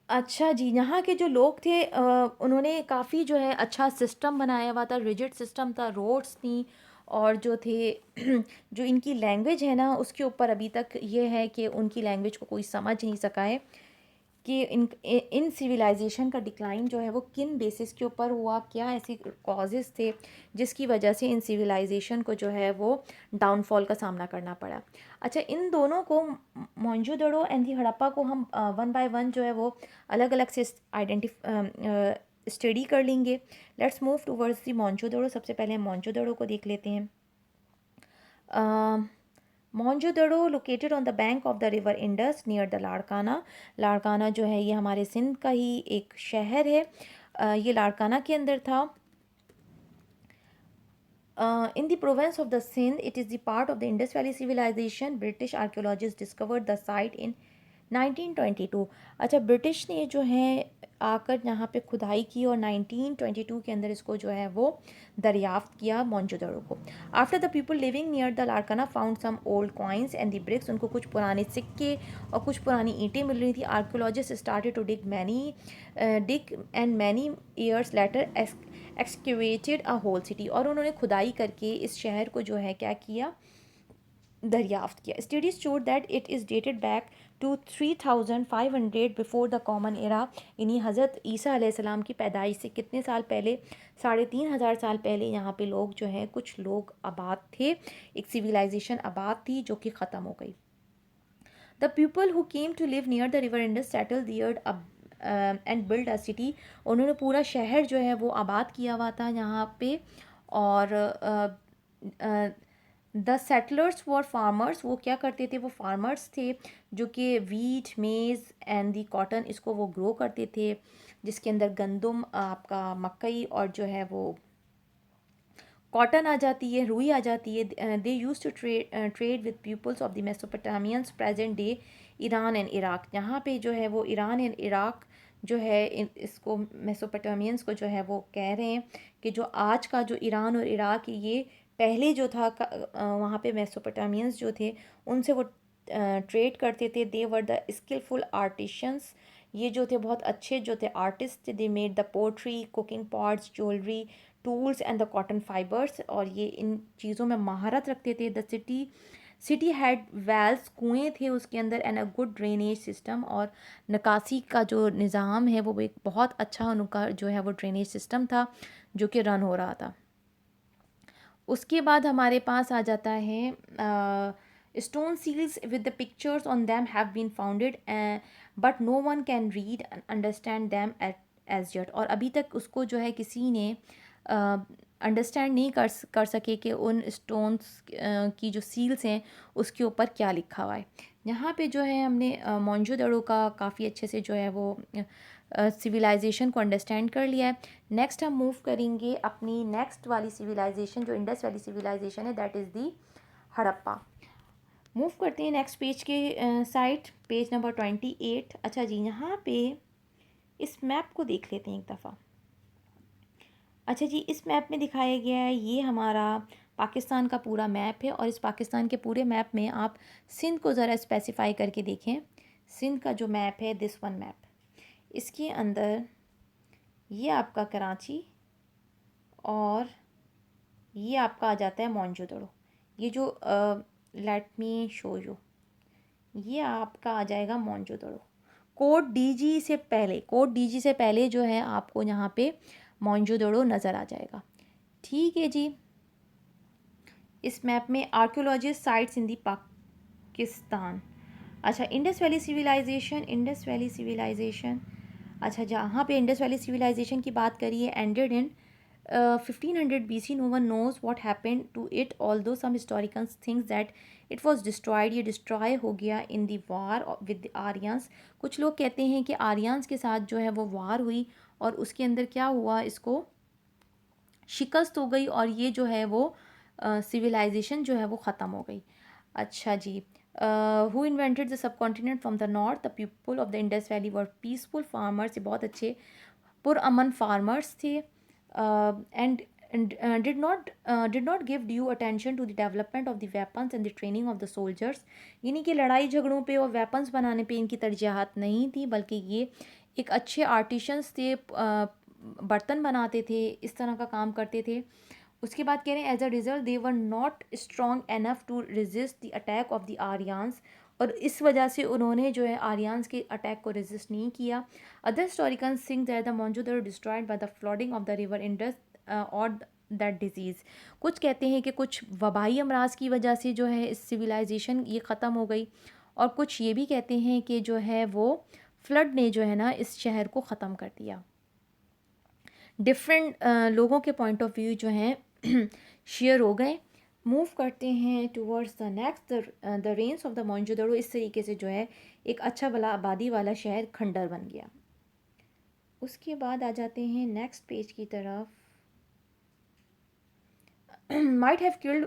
A: अच्छा जी। यहाँ के जो लोग थे उन्होंने काफ़ी जो है अच्छा सिस्टम बनाया हुआ था, रिजिड सिस्टम था, रोड्स थी, और जो थे जो इनकी लैंग्वेज है ना उसके ऊपर अभी तक ये है कि उनकी लैंग्वेज को कोई समझ नहीं सका है कि इन सिविलाइजेशन का डिक्लाइन जो है वो किन बेसिस के ऊपर हुआ, क्या ऐसे कॉजेज़ थे जिसकी वजह से इन सिविलाइजेशन को जो है वो डाउनफॉल का सामना करना पड़ा। अच्छा, इन दोनों को मोहनजोदड़ो एंड दी हड़प्पा को हम वन बाय वन जो है वो अलग अलग से स्टडी कर लेंगे। Let's move towards the Mohenjodaro. सबसे पहले हम मोहनजोदड़ो को देख लेते हैं। Mohenjodaro located on the bank of the river Indus near the Larkana. Larkana जो है ये हमारे सिंध का ही एक शहर है। ये लाड़काना के अंदर था। In the province of the Sindh, it is the part of the Indus Valley civilization. British archaeologists discovered the site in 1922। अच्छा, ब्रिटिश ने जो है आकर यहाँ पे खुदाई की और 1922 के अंदर इसको जो है वो दरियाफ्त किया मोनजोदड़ो को। After the people living near the Larkana found some old coins and the bricks, उनको कुछ पुराने सिक्के और कुछ पुरानी ईंटें मिल रही थी। Archaeologist started to dig and many years later excavated a whole city, और उन्होंने खुदाई करके इस शहर को जो है क्या किया, दरियाफ्त किया। Studies showed that it is dated back to 3500 before the common era, यानी हज़रत ईसा अलैहिस्सलाम की पैदाइश से कितने साल पहले, 3500 साल पहले यहाँ पे लोग जो हैं, कुछ लोग आबाद थे, एक सिविलाइजेशन आबाद थी जो कि ख़त्म हो गई। The people who came to live near the river Indus settle there and build a city, उन्होंने पूरा शहर जो है वो आबाद किया हुआ था यहाँ पे। और द सेटलर्स वर फार्मर्स, वो क्या करते थे, वो फार्मर्स थे जो कि वीट, मेज़ एंड दी कॉटन, इसको वो ग्रो करते थे, जिसके अंदर गंदम, आपका मकई और जो है वो कॉटन आ जाती है, रुई आ जाती है। They use to trade with peoples of the Mesopotamians present day Iran and Iraq, यहाँ पे जो है वो ईरान एंड इराक जो है इसको मेसोपोटामियंस को जो है वो कह रहे हैं कि जो आज का जो ईरान और इराक है, ये पहले जो था वहाँ पे मेसोपोटामियंस जो थे उनसे वो ट्रेड करते थे। They were the skilful artisans, ये जो थे बहुत अच्छे जो थे आर्टिस्ट थे। They made the pottery, cooking pots, jewellery, tools and the cotton fibres, और ये इन चीज़ों में महारत रखते थे। द सिटी हैड वेल्स, कुएँ थे उसके अंदर, and a good drainage system, और निकासी का जो निज़ाम है वो एक बहुत अच्छा उनका जो है वो ड्रेनेज सिस्टम था जो कि रन हो रहा था। उसके बाद हमारे पास आ जाता है stone seals with the pictures on them have been founded, but no one can read and understand them as yet, और अभी तक उसको जो है किसी ने अंडरस्टैंड नहीं कर सके कि उन स्टोन्स की जो सील्स हैं उसके ऊपर क्या लिखा हुआ है। यहाँ पे जो है हमने मोनजोदड़ो का काफ़ी अच्छे से जो है वो सिविलाइजेशन को अंडरस्टैंड कर लिया है। नेक्स्ट हम मूव करेंगे अपनी नेक्स्ट वाली सिविलाइजेशन जो इंडस वैली सिविलाइजेशन है, that is the Harappa. Move करते हैं नेक्स्ट पेज के साइड, पेज नंबर 28। अच्छा जी, यहाँ पे इस मैप को देख लेते हैं एक दफ़ा। अच्छा जी, इस मैप में दिखाया गया है, ये हमारा पाकिस्तान का पूरा मैप है, और इस पाकिस्तान के पूरे मैप में आप सिंध को ज़रा स्पेसिफाई करके देखें। सिंध का जो मैप है, दिस वन मैप, इसके अंदर ये आपका कराची और ये आपका आ जाता है मोनजोदड़ो। ये जो लेट मी शो यू, ये आपका आ जाएगा मोनजोदड़ो। कोड डीजी से पहले जो है आपको यहाँ पे मोनजोदड़ो नज़र आ जाएगा। ठीक है जी। इस मैप में आर्कियोलॉजी साइट्स इन दी पाकिस्तान। अच्छा, इंडस वैली सिविलाइजेशन। अच्छा, जहाँ पे इंडस वैली सिविलाइजेशन की बात करिए, ended in 1500 BC। No one knows what happened to it, although some historicals thinks that it was destroyed, ये डिस्ट्रॉय हो गया इन दी वार विद आर्यंस। कुछ लोग कहते हैं कि आर्यंस के साथ जो है वो वार हुई और उसके अंदर क्या हुआ, इसको शिकस्त हो गई और ये जो है वो सिविलाइजेशन जो है वो ख़त्म हो गई। अच्छा जी, who invented the subcontinent from the north, the people of the Indus Valley were peaceful farmers, ये बहुत अच्छे पुरअमन फार्मर्स थे, and did not give due attention to the development of the weapons and the training of the soldiers, यानी कि लड़ाई झगड़ों पे और वेपन्स बनाने पे इनकी तरजीहात नहीं थी, बल्कि ये एक अच्छे आर्टिशंस थे, बर्तन बनाते थे, इस तरह का काम करते थे। उसके बाद कह रहे हैं as a result they were not strong enough to resist the attack of the Aryans, और इस वजह से उन्होंने जो है आर्यंस के अटैक को रेजिस्ट नहीं किया। Other historicals think that the Mohenjodaro destroyed by the flooding of the river Indus और दैट डिजीज़। कुछ कहते हैं कि कुछ वबाई अमराज की वजह से जो है इस सिविलाइजेशन ये ख़त्म हो गई, और कुछ ये भी कहते हैं कि जो है वो फ्लड ने जो है ना इस शहर को ख़त्म कर दिया। डिफरेंट लोगों के पॉइंट ऑफ व्यू जो हैं शेयर हो गए। मूव करते हैं towards the next, the range of the Mohenjodaro. इस तरीके से जो है एक अच्छा वाला आबादी वाला शहर खंडर बन गया। उसके बाद आ जाते हैं नेक्स्ट पेज की तरफ। Might have killed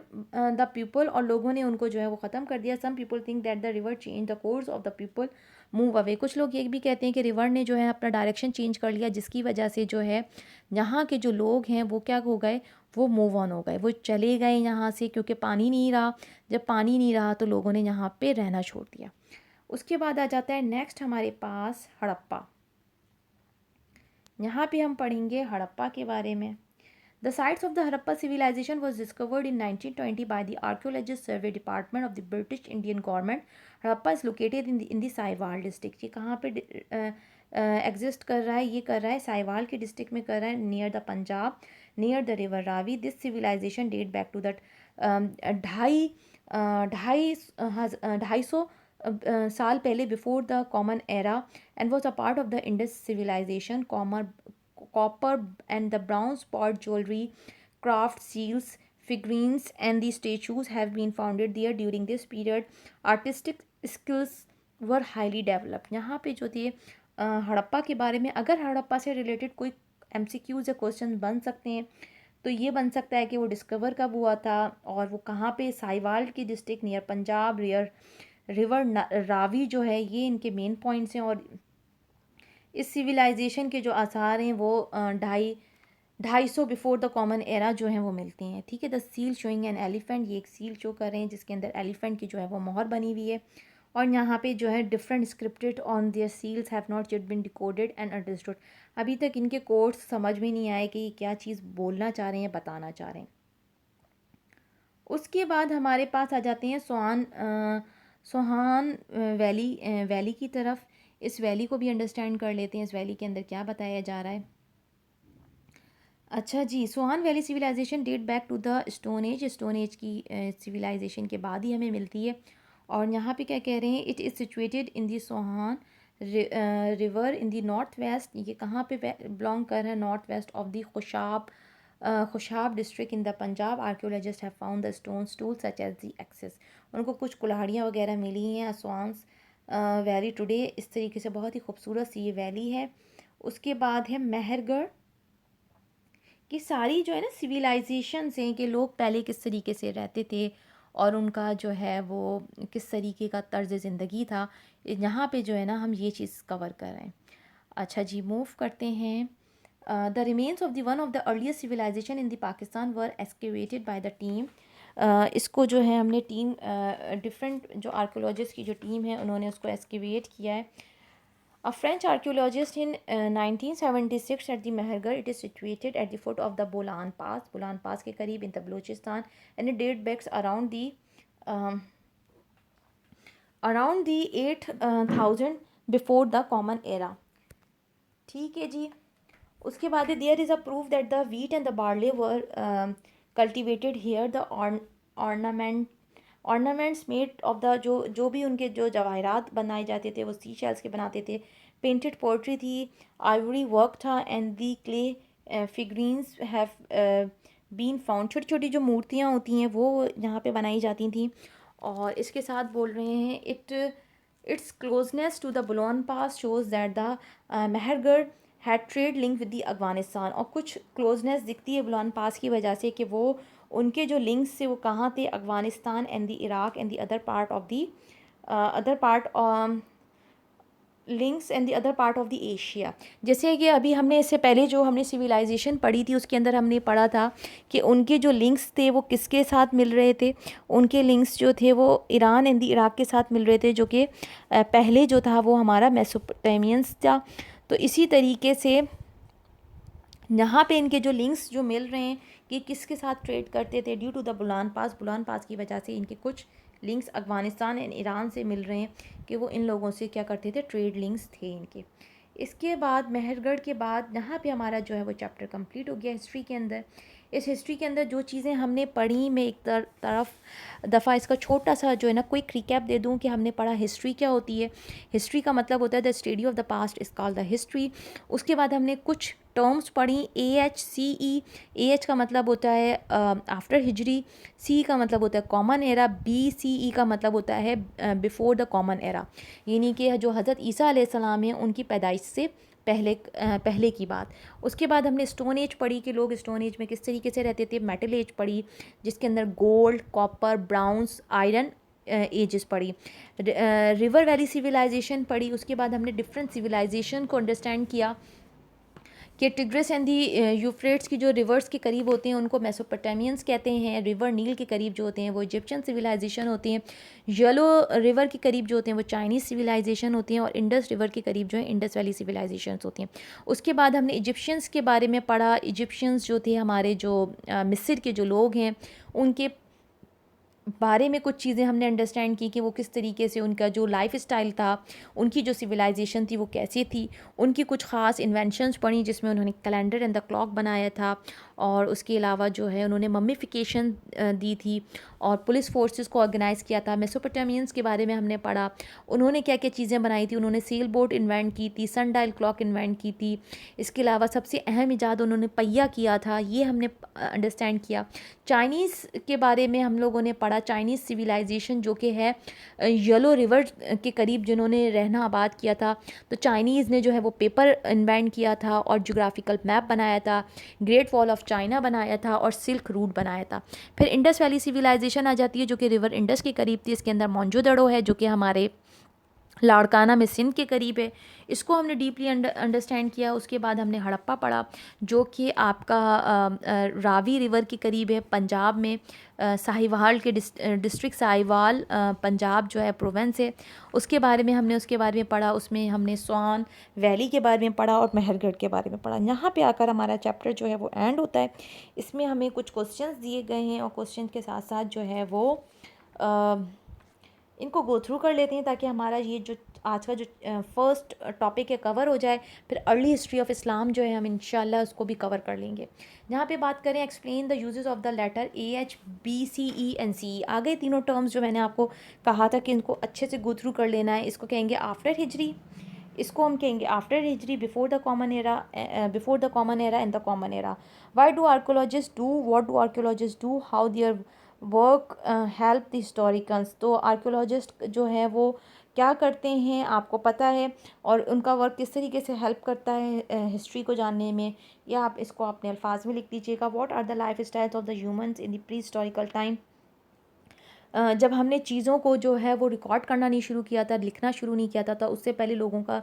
A: the people, और लोगों ने उनको जो है वो ख़त्म कर दिया। Some people think that the river change the course of the people move away. कुछ लोग ये भी कहते हैं कि रिवर ने जो है अपना डायरेक्शन चेंज कर लिया, जिसकी वजह से जो है यहाँ के जो लोग हैं वो क्या हो गए, वो मूव ऑन हो गए, वो चले गए यहाँ से, क्योंकि पानी नहीं रहा। जब पानी नहीं रहा तो लोगों ने यहाँ पे रहना छोड़ दिया। उसके बाद आ जाता है नेक्स्ट हमारे पास हड़प्पा। यहाँ पे हम पढ़ेंगे हड़प्पा के बारे में। The sites of the Harappa civilization was discovered in 1920 by the Archaeologist Survey Department of the British Indian government. Harappa is located in the Sahiwal district. ये कहाँ पे एग्जिस्ट कर रहा है, ये कर रहा है साहिवाल के डिस्ट्रिक्ट में कर रहा है, near the Punjab, near the river Ravi. This civilisation date back to that ढाई ढाई 250 साल पहले, before the common era, and was a part of the Indus civilisation. Copper and the bronze pot jewelry, craft seals, figurines and the statues have been found there during this period. Artistic skills were highly developed. यहाँ पे जो थे हड़प्पा के बारे में, अगर हड़प्पा से related कोई MCQs या क्वेश्चन बन सकते हैं तो ये बन सकता है कि वो डिस्कवर कब हुआ था और वो कहाँ पे, साहिवाल की district near Punjab, river Ravi जो है, ये इनके मेन पॉइंट्स हैं। और इस सिविलाइजेशन के जो आसार हैं वो 250 बिफोर द कॉमन एरा जो हैं वो मिलते हैं। ठीक है। The seal showing an elephant, ये एक सील शो कर रहे हैं जिसके अंदर एलिफेंट की जो है वो मोहर बनी हुई है। और यहाँ पे जो है different scripted on their seals have not yet been decoded and understood. अभी तक इनके कोड्स समझ में नहीं आए कि ये क्या चीज़ बोलना चाह रहे हैं, बताना चाह रहे हैं। उसके बाद हमारे पास आ जाते हैं सोहान वैली की तरफ। इस वैली को भी अंडरस्टैंड कर लेते हैं, इस वैली के अंदर क्या बताया जा रहा है। अच्छा जी, Soan Valley civilization date back to the stone age. Stone age की सिविलाइजेशन के बाद ही हमें मिलती है। और यहाँ पे क्या कह रहे हैं, it is situated in the Sohan river in the north west. ये कहाँ पे बिलोंग कर रहा है, north west of the Khushab district in the Punjab. Archaeologist have found the stones tool such as the axes. उनको कुछ कुल्हाड़ियाँ वगैरह मिली हैं स्वान्स वैली टुडे। इस तरीके से बहुत ही खूबसूरत सी ये वैली है। उसके बाद है मेहरगढ़ कि सारी जो है ना सिविलाइजेशन हैं कि लोग पहले किस तरीके से रहते थे और उनका जो है वो किस तरीके का तर्ज ज़िंदगी था। यहाँ पे जो है ना हम ये चीज़ कवर कर रहे हैं। अच्छा जी, मूव करते हैं। The remains of the one of the earliest civilisation in the Pakistan were excavated by the team. इसको जो है हमने टीम डिफरेंट जो आर्कोलॉजिस्ट की जो टीम है उन्होंने उसको एक्सकेवेट किया है। A French archaeologist in 1976 at the Mehergarh. It is situated at the foot of the Bolan Pass. Bolan Pass के करीब in the Balochistan, and it dates back um, around the 8000 before the Common Era. ठीक है जी। उसके बाद there is a proof that the wheat and the barley were cultivated here. The ornaments made of the जो भी उनके जो जवाहरात बनाए जाते थे वो सी शेल्स के बनाते थे। पेंटेड पोर्ट्री थी, आइवरी वर्क था, and the clay figurines have been found. छोटी छोटी जो मूर्तियाँ होती हैं वो यहाँ पे बनाई जाती थी। और इसके साथ बोल रहे हैं its closeness to the Bolan pass shows that the Mehrgarh had trade link with the Afghanistan. और कुछ क्लोजनेस दिखती है बुलोन पास की वजह से कि वो उनके जो लिंक्स थे वो कहाँ थे, Afghanistan and the Iraq and the other part links and the other part of the Asia. जैसे कि अभी हमने इससे पहले जो हमने सिविलाइजेशन पढ़ी थी उसके अंदर हमने पढ़ा था कि उनके जो लिंक्स थे वो किसके साथ मिल रहे थे। उनके लिंक्स जो थे वो ईरान एंड द इराक के साथ मिल रहे थे, जो कि पहले जो था वो हमारा मेसोपोटामियंस था। तो इसी तरीके से यहाँ पे इनके जो लिंक्स जो मिल रहे हैं कि किसके साथ ट्रेड करते थे, ड्यू टू द बुलान पास की वजह से इनके कुछ लिंक्स अफ़गानिस्तान एंड ईरान से मिल रहे हैं कि वो इन लोगों से क्या करते थे, ट्रेड लिंक्स थे इनके। इसके बाद मेहरगढ़ के बाद यहाँ पे हमारा जो है वो चैप्टर कंप्लीट हो गया हिस्ट्री के अंदर। इस हिस्ट्री के अंदर जो चीज़ें हमने पढ़ी, मैं एक दफ़ा इसका छोटा सा जो है ना क्विक रिकैप दे दूँ कि हमने पढ़ा हिस्ट्री क्या होती है। हिस्ट्री का मतलब होता है the study of the past is called the history. उसके बाद हमने कुछ टर्म्स पढ़ी, AHCE। AH का मतलब होता है आफ्टर हिजरी, C का मतलब होता है कॉमन एरा, BCE का मतलब होता है बिफोर द कॉमन एरा, यानी कि जो हज़रत ईसा अलैहिस्सलाम हैं उनकी पैदाइश से पहले की बात। उसके बाद हमने स्टोन एज पढ़ी कि लोग स्टोन एज में किस तरीके से रहते थे। मेटल एज पढ़ी जिसके अंदर gold, copper, bronze, iron ages पढ़ी। रिवर वैली सिविलाइजेशन पढ़ी। उसके बाद हमने डिफरेंट सिविलाइजेशन को अंडरस्टैंड किया कि टिग्रिस एंड दी यूफ्रेट्स की जो रिवर्स के करीब होते हैं उनको मेसोपोटामियंस कहते हैं। रिवर नील के करीब जो होते हैं वो इजिप्शियन सिविलाइजेशन होती हैं। येलो रिवर के करीब जो होते हैं वो चाइनीज़ सिविलाइजेशन होती हैं। और इंडस रिवर के करीब जो है इंडस वैली सिविलाइजेशन होती हैं। उसके बाद हमने इजिप्शियंस के बारे में पढ़ा। इजिप्शियंस जो थे हमारे जो मिस्र के जो लोग हैं उनके बारे में कुछ चीज़ें हमने अंडरस्टैंड की कि वो किस तरीके से उनका जो लाइफ स्टाइल था, उनकी जो सिविलाइजेशन थी वो कैसी थी। उनकी कुछ ख़ास इन्वेंशंस पढ़ी जिसमें उन्होंने कैलेंडर एंड द क्लॉक बनाया था। और उसके अलावा जो है उन्होंने मम्मीफिकेशन दी थी और पुलिस फोर्सेस को ऑर्गेनाइज़ किया था। मेसोपोटामियंस के बारे में हमने पढ़ा, उन्होंने क्या क्या चीज़ें बनाई थी। उन्होंने सेल बोट इन्वेंट की थी, सन डायल क्लॉक इन्वेंट की थी। इसके अलावा सबसे अहम ईजाद उन्होंने पहिया किया था, ये हमने अंडरस्टैंड किया। चाइनीज़ के बारे में हम लोगों ने पढ़ा। चाइनीज़ सिविलाइजेशन जो कि है येलो रिवर के करीब जिन्होंने रहना आबाद किया था। तो चाइनीज़ ने जो है वो पेपर इन्वेंट किया था और जोग्राफिकल मैप बनाया था, ग्रेट वॉल ऑफ चाइना बनाया था और सिल्क रूट बनाया था। फिर इंडस वैली सिविलाइजेशन आ जाती है जो कि रिवर इंडस के करीब थी। इसके अंदर मोहनजोदड़ो है जो कि हमारे लाड़काना में सिंध के करीब है, इसको हमने डीपली अंडरस्टैंड किया। उसके बाद हमने हड़प्पा पढ़ा जो कि आपका रावी रिवर के करीब है पंजाब में। साहिवाल के डिस्ट्रिक्ट साहिवाल पंजाब जो है प्रोविंस है, उसके बारे में पढ़ा। उसमें हमने स्वान वैली के बारे में पढ़ा और मेहरगढ़ के बारे में पढ़ा। यहाँ पे आकर हमारा चैप्टर जो है वो एंड होता है। इसमें हमें कुछ क्वेश्चंस दिए गए हैं और क्वेश्चन के साथ साथ जो है वो इनको गो थ्रू कर लेते हैं ताकि हमारा ये जो आज का जो फर्स्ट टॉपिक है कवर हो जाए। फिर अर्ली हिस्ट्री ऑफ इस्लाम जो है हम इंशाल्लाह उसको भी कवर कर लेंगे। यहाँ पे बात करें explain the uses of the letter AHBCE and CE। आ गए तीनों टर्म्स जो मैंने आपको कहा था कि इनको अच्छे से गो थ्रू कर लेना है। इसको कहेंगे आफ्टर हिजरी, इसको हम कहेंगे after Hijri, before the common era, before the common era and the common era. Why do archaeologist do, what do archaeologist do, how their work help the historicals. तो आर्कोलॉजिस्ट जो है वो क्या करते हैं आपको पता है और उनका वर्क किस तरीके से हेल्प करता है हिस्ट्री को जानने में। या आप इसको अपने अल्फाज में लिख लीजिएगा। What are the life styles of the humans in the pre historical time. जब हमने चीज़ों को जो है वो रिकॉर्ड करना नहीं शुरू किया था, लिखना शुरू नहीं किया था, तो उससे पहले लोगों का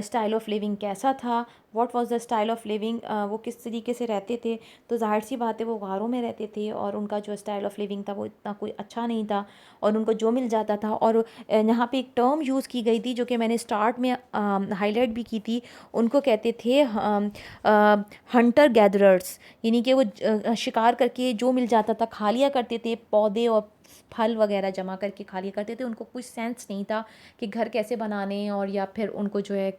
A: स्टाइल ऑफ लिविंग कैसा था, what was the style of living, वो किस तरीके से रहते थे। तो ज़ाहिर सी बात है वो गारों में रहते थे और उनका जो स्टाइल ऑफ लिविंग था वो इतना कोई अच्छा नहीं था और उनको जो मिल जाता था। और यहाँ पे एक टर्म यूज़ की गई थी जो कि मैंने स्टार्ट में हाईलाइट भी की थी, उनको कहते थे हंटर गैदरर्स। यानी कि वो शिकार करके जो मिल जाता था खा लिया करते थे, पौधे और फल वगैरह जमा करके खा लिया करते थे। उनको कुछ सेंस नहीं था कि घर कैसे बनाने और या फिर उनको जो है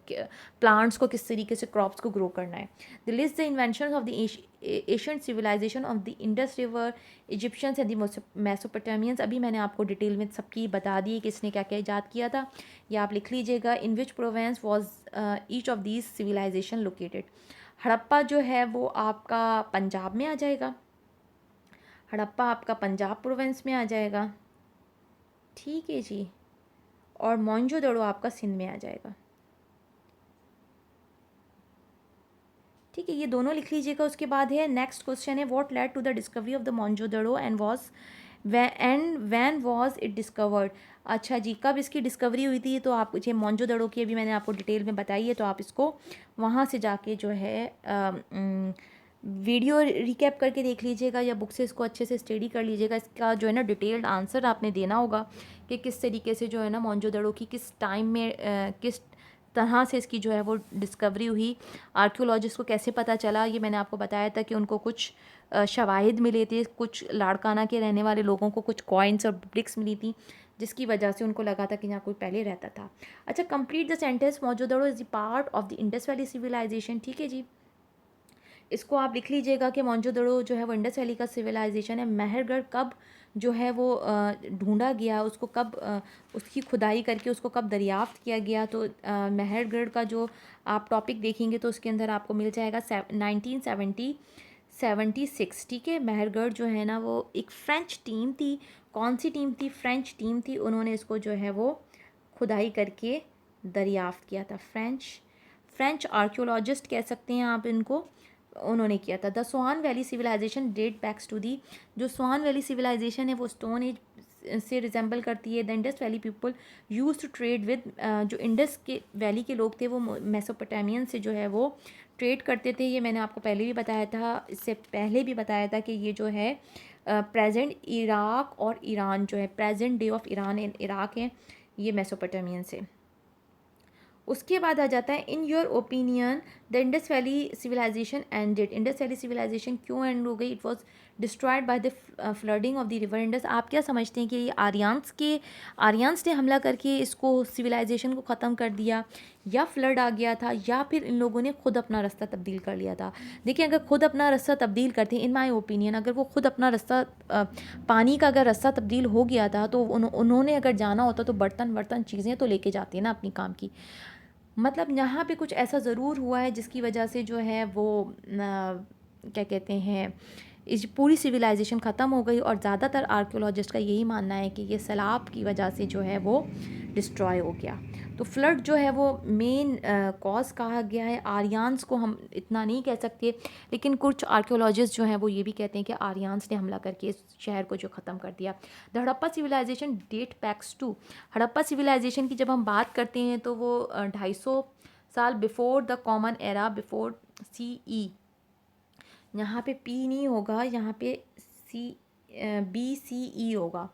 A: प्लांट्स को किस तरीके से क्रॉप्स को ग्रो करना है। The list the invention of the Asian civilization of the Indus river, Egyptians and the Mesopotamians. अभी मैंने आपको डिटेल में सबकी बता दी कि इसने क्या क्या ईजाद किया था, या आप लिख लीजिएगा। In which province was each of these civilization located. Harappa जो है वो आपका पंजाब में आ जाएगा, हड़प्पा आपका पंजाब प्रोविंस में आ जाएगा, ठीक है जी। और मोहनजोदड़ो आपका सिंध में आ जाएगा, ठीक है। ये दोनों लिख लीजिएगा। उसके बाद है नेक्स्ट क्वेश्चन है what led to the discovery of the Mohenjodaro and when was it discovered. अच्छा जी, कब इसकी डिस्कवरी हुई थी। तो आप ये मोहनजोदड़ो की अभी मैंने आपको डिटेल में बताई है, तो आप इसको वहाँ से जाके जो है वीडियो रिकैप करके देख लीजिएगा या बुक से इसको अच्छे से स्टडी कर लीजिएगा। इसका जो है ना डिटेल्ड आंसर आपने देना होगा कि किस तरीके से जो है ना मोहनजोदड़ो की किस टाइम में किस तरह से इसकी जो है वो डिस्कवरी हुई, आर्कियोलॉजिस्ट को कैसे पता चला। ये मैंने आपको बताया था कि उनको कुछ शवाहिद मिले थे, कुछ लाड़काना के रहने वाले लोगों को कुछ कॉइन्स और ब्रिक्स मिली थी जिसकी वजह से उनको लगा था कि यहाँ कोई पहले रहता था। अच्छा, complete the sentence Mohenjodaro is the part of the Indus valley civilization, ठीक है जी। इसको आप लिख लीजिएगा कि मोहनजोदड़ो जो है वो इंडस वैली का सिविलाइजेशन है। मेहरगढ़ कब जो है वो ढूंढा गया, उसको कब उसकी खुदाई करके उसको कब दरियाफ्त किया गया। तो मेहरगढ़ का जो आप टॉपिक देखेंगे तो उसके अंदर आपको मिल जाएगा 1976, ठीक है। मेहरगढ़ जो है ना वो एक फ़्रेंच टीम थी। कौन सी टीम थी? फ्रेंच टीम थी। उन्होंने इसको जो है वो खुदाई करके दरियाफ्त किया था। फ्रेंच आर्कियोलॉजिस्ट कह सकते हैं आप इनको, उन्होंने किया था। The Soan valley civilization date backs to the, जो स्वान वैली सिविलाइजेशन है वो स्टोन एज से रिजेंबल करती है। The Indus valley people use to trade with, जो इंडस के वैली के लोग थे वो मेसोपोटामियन से जो है वो ट्रेड करते थे। ये मैंने आपको पहले भी बताया था, इससे पहले भी बताया था कि ये जो है प्रेजेंट इराक और ईरान जो है, present day of Iran and Iraq है, ये मेसोपोटामियन से। उसके बाद आ जाता है in your opinion the Indus valley civilization ended. Indus valley civilization क्यों एंड हो गई? It was destroyed by the flooding of the river Indus. आप क्या समझते हैं कि ये आर्यंस ने हमला करके इसको सिविलाइजेशन को ख़त्म कर दिया, या फ्लड आ गया था, या फिर इन लोगों ने खुद अपना रास्ता तब्दील कर लिया था? देखिए, अगर खुद अपना रास्ता तब्दील करते, इन माई ओपिनियन, अगर वो खुद अपना रास्ता पानी का अगर रास्ता तब्दील हो गया था तो उन्होंने अगर जाना होता तो बर्तन वर्तन चीज़ें तो लेके जाते ना अपनी काम की। मतलब यहाँ पे कुछ ऐसा ज़रूर हुआ है जिसकी वजह से जो है वो क्या कहते हैं, इस पूरी सिविलाइजेशन ख़त्म हो गई। और ज़्यादातर आर्कियोलॉजिस्ट का यही मानना है कि ये सैलाब की वजह से जो है वो डिस्ट्रॉय हो गया। तो फ्लड जो है वो मेन कॉज कहा गया है। आर्यंस को हम इतना नहीं कह सकते, लेकिन कुछ आर्कियोलॉजिस्ट जो हैं वो ये भी कहते हैं कि आर्यंस ने हमला करके इस शहर को जो ख़त्म कर दिया। The Harappa civilization date backs to, Harappa civilization की जब हम बात करते हैं तो वो 250 साल before the common era, before CE। यहाँ पे P नहीं होगा, यहाँ पे BCE होगा।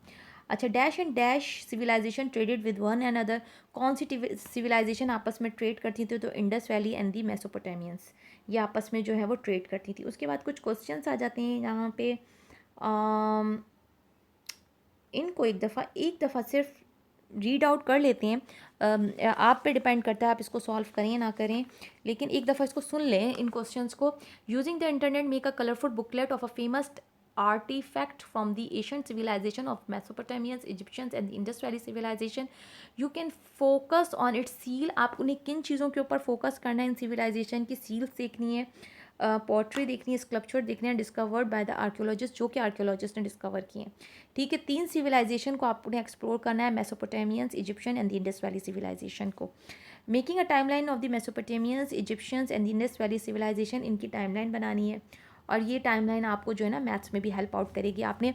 A: अच्छा, dash and dash civilization traded with one and other. कौन सी सिविलाइजेशन आपस में ट्रेड करती थी? तो Indus valley and the Mesopotamians, ये आपस में जो है वो ट्रेड करती थी। उसके बाद कुछ क्वेश्चंस आ जाते हैं यहाँ पे। इनको एक दफ़ा सिर्फ रीड आउट कर लेते हैं। आप पे डिपेंड करता है आप इसको सॉल्व करें ना करें, लेकिन एक दफ़ा इसको सुन लें इन क्वेश्चंस को। Using the internet make a colourful booklet of a famous artifact from the ancient civilization of Mesopotamians, Egyptians and the Indus Valley civilization. You can focus on its seal. आप उन्हें किन चीज़ों के ऊपर फोकस करना है? इन civilisation की seals देखनी है, पोट्री देखनी है, स्कल्पचर देखने हैं, डिस्कवर्ड बाय द आर्कियोलॉजिस्ट, जो कि आर्कियोलॉजिस्ट ने डिस्कवर किए हैं। ठीक है, 3 सिविलाइजेशन को आपने एक्सप्लोर करना है, Mesopotamians, Egyptian and the Indus valley civilization को। Making a timeline of the Mesopotamians, Egyptians and the Indus valley civilization, इनकी टाइमलाइन बनानी है। और ये टाइमलाइन आपको जो है ना मैथ्स में भी हेल्प आउट करेगी। आपने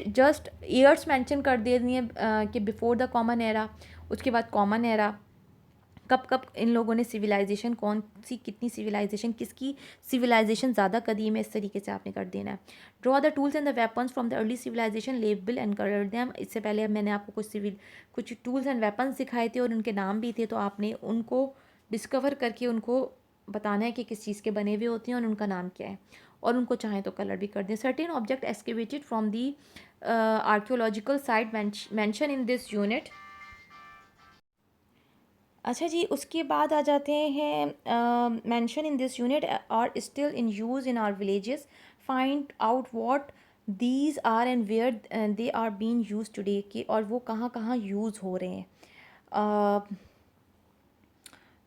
A: जस्ट ईयर्स मेंशन कर देनी है कि बिफोर द कॉमन एरा, उसके बाद कॉमन एरा, कब कब इन लोगों ने सिविलाइजेशन, कौन सी कितनी सिविलाइजेशन, किसकी सिविलाइजेशन ज़्यादा कदीम है, इस तरीके से आपने कर देना है। Draw the tools and the weapons from the early civilization, label and colour them. इससे पहले मैंने आपको कुछ टूल्स एंड वेपन्स दिखाए थे और उनके नाम भी थे, तो आपने उनको डिस्कवर करके उनको बताना है कि किस चीज़ के बने हुए होते हैं और उनका नाम क्या है, और उनको चाहें तो कलर भी कर दें। Certain object excavated from the archaeological site mention in this unit. अच्छा जी, उसके बाद आ जाते हैं mention in this unit are still in use in our villages, find out what these are and where they are being use today, के और वो कहाँ कहाँ यूज़ हो रहे हैं।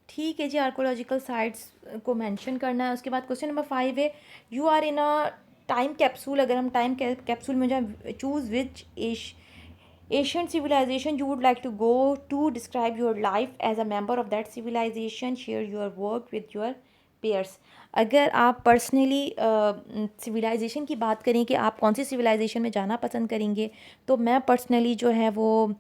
A: ठीक है जी, आर्कोलॉजिकल साइट्स को मेंशन करना है। उसके बाद क्वेश्चन नंबर 5 है, you are in a time capsule. अगर हम टाइम कैप्सूल में जाए, choose which ancient civilization you would like to go to, describe your life as a member of that civilization, share your work with your peers। अगर आप personally civilisation की बात करें कि आप कौन सी सिविलाइजेशन में जाना पसंद करेंगे, तो मैं पर्सनली जो है वो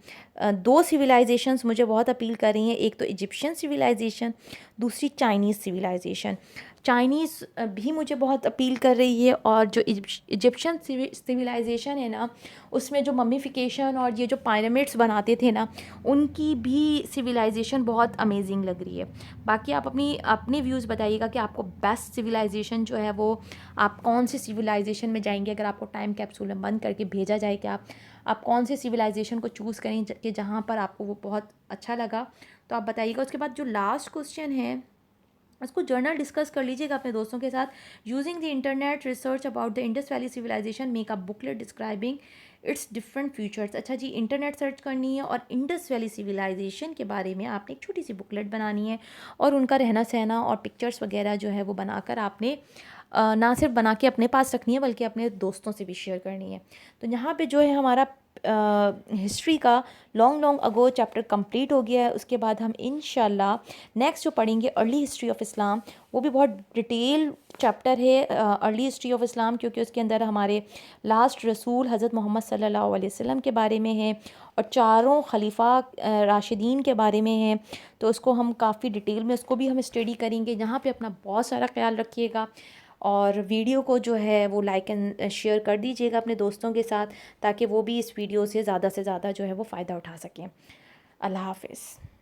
A: 2 सिविलाइजेशंस मुझे बहुत अपील कर रही हैं। एक तो इजिप्शियन सिविलाइजेशन, दूसरी चाइनीज़ सिविलाइजेशन। चाइनीज़ भी मुझे बहुत अपील कर रही है, और जो इजिप्शियन सिविलाइजेशन है ना, उसमें जो मम्मीफिकेशन और ये जो पिरामिड्स बनाते थे ना, उनकी भी सिविलाइजेशन बहुत अमेजिंग लग रही है। बाकी आप अपने व्यूज़ बताइएगा कि आपको बेस्ट सिविलाइजेशन जो है वो आप कौन सी सिविलाइजेशन में जाएंगे। अगर आपको टाइम कैप्सूल में बंद करके भेजा जाए कि आप कौन से सिविलाइजेशन को चूज़ करें कि जहाँ पर आपको वो बहुत अच्छा लगा, तो आप बताइएगा। उसके बाद जो लास्ट क्वेश्चन है उसको जर्नल डिस्कस कर लीजिएगा अपने दोस्तों के साथ। Using the internet research about the Indus valley civilization, make a booklet describing its different features. अच्छा जी, इंटरनेट सर्च करनी है और इंडस वैली सिविलाइजेशन के बारे में आपने एक छोटी सी बुकलेट बनानी है, और उनका रहना सहना और पिक्चर्स वगैरह जो है वो बनाकर आपने ना सिर्फ बना के अपने पास रखनी है बल्कि अपने दोस्तों से भी शेयर करनी है। तो यहाँ पे जो है हमारा हिस्ट्री का लॉन्ग अगो चैप्टर कंप्लीट हो गया है। उसके बाद हम इंशाल्लाह नेक्स्ट जो पढ़ेंगे अर्ली हिस्ट्री ऑफ इस्लाम, वो भी बहुत डिटेल चैप्टर है अर्ली हिस्ट्री ऑफ इस्लाम, क्योंकि उसके अंदर हमारे लास्ट रसूल हज़रत मोहम्मद सल्लल्लाहु अलैहि वसल्लम के बारे में है और चारों खलीफा राशिदीन के बारे में है। तो उसको हम काफ़ी डिटेल में उसको भी हम स्टडी करेंगे। यहाँ पे अपना बहुत सारा ख्याल रखिएगा और वीडियो को जो है वो लाइक एंड शेयर कर दीजिएगा अपने दोस्तों के साथ, ताकि वो भी इस वीडियो से ज़्यादा जो है वो फ़ायदा उठा सकें। अल्लाह हाफ़िज़।